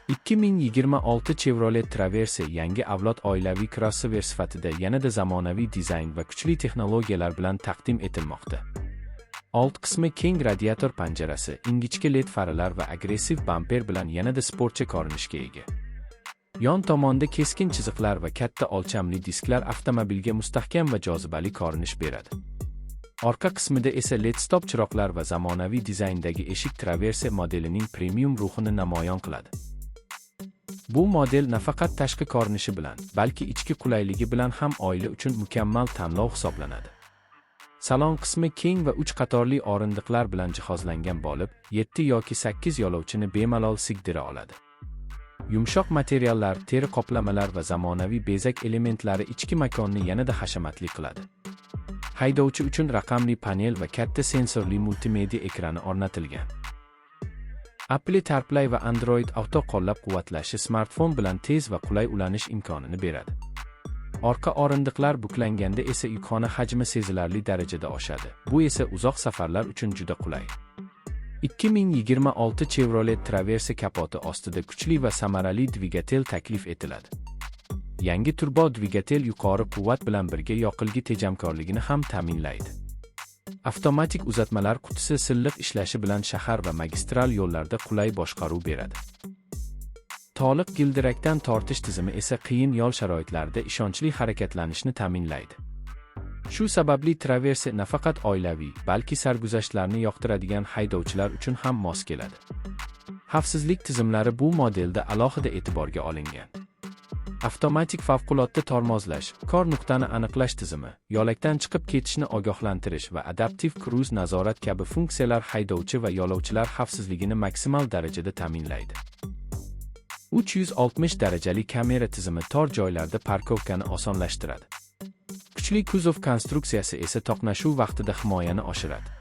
2026 Chevrolet Traverse yangi avlod oilaviy crossover sifatida yanada zamonaviy dizayn va kuchli texnologiyalar bilan taqdim etilmoqda. Old qismi keng radiator panjarasi, ingichka LED faralar va agressiv bamper bilan yanada sportcha ko'rinishga ega. Yon tomonda keskin chiziqlar va katta o'lchamli disklar avtomobilga mustahkam va jozibali ko'rinish beradi. Orqa qismida esa LED stop chiroqlar va zamonaviy dizayndagi eshik Traverse modelining premium ruhini namoyon qiladi. Bu model nafaqat tashqi ko'rinishi bilan, balki ichki qulayligi bilan ham oila uchun mukammal tanlov hisoblanadi. Salon qismi keng va 3 qatorli o'rindiqlar bilan jihozlangan bo'lib, 7 yoki 8 yo'lovchini bemalol sigdira oladi. Yumshoq materiallar, teri qoplamalar va zamonaviy bezak elementlari ichki makonni yanada hashamatli qiladi. Haydovchi uchun raqamli panel va katta sensorli multimedia ekrani o'rnatilgan. Apple CarPlay va Android Auto qo'llab-quvvatlashi smartfon bilan tez va qulay ulanish imkonini beradi. Orqa o'rindiqlar buklanganda esa yukxona hajmi sezilarli darajada oshadi. Bu esa uzoq safarlar uchun juda qulay. 2026 Chevrolet Traverse kapoti ostida kuchli va samarali dvigatel taklif etiladi. Yangi turbo dvigatel yuqori quvvat bilan birga yoqilg'i tejamkorligini ham ta'minlaydi. Avtomatik uzatmalar qutisi silliq ishlashi bilan shahar va magistral yo'llarda qulay boshqaruv beradi. Toliq gildirakdan tortish tizimi esa qiyin yo'l sharoitlarida ishonchli harakatlanishni ta'minlaydi. Shu sababli Traverse nafaqat oilaviy, balki sarguzashtlarni yoqtiradigan haydovchilar uchun ham mos keladi. Xavfsizlik tizimlari bu modelda alohida e'tiborga olingan. Avtomatik favqulodda tormozlash, kor nuqtani aniqlash tizimi, yo'lakdan chiqib ketishni ogohlantirish va adaptiv kruz nazorat kabi funksiyalar haydovchi va yo'lovchilar xavfsizligini maksimal darajada ta'minlaydi. 360 darajali kamera tizimi tor joylarda parkovkani osonlashtiradi. Kuchli kuzov konstruksiyasi esa to'qnashuv vaqtida himoyani oshiradi.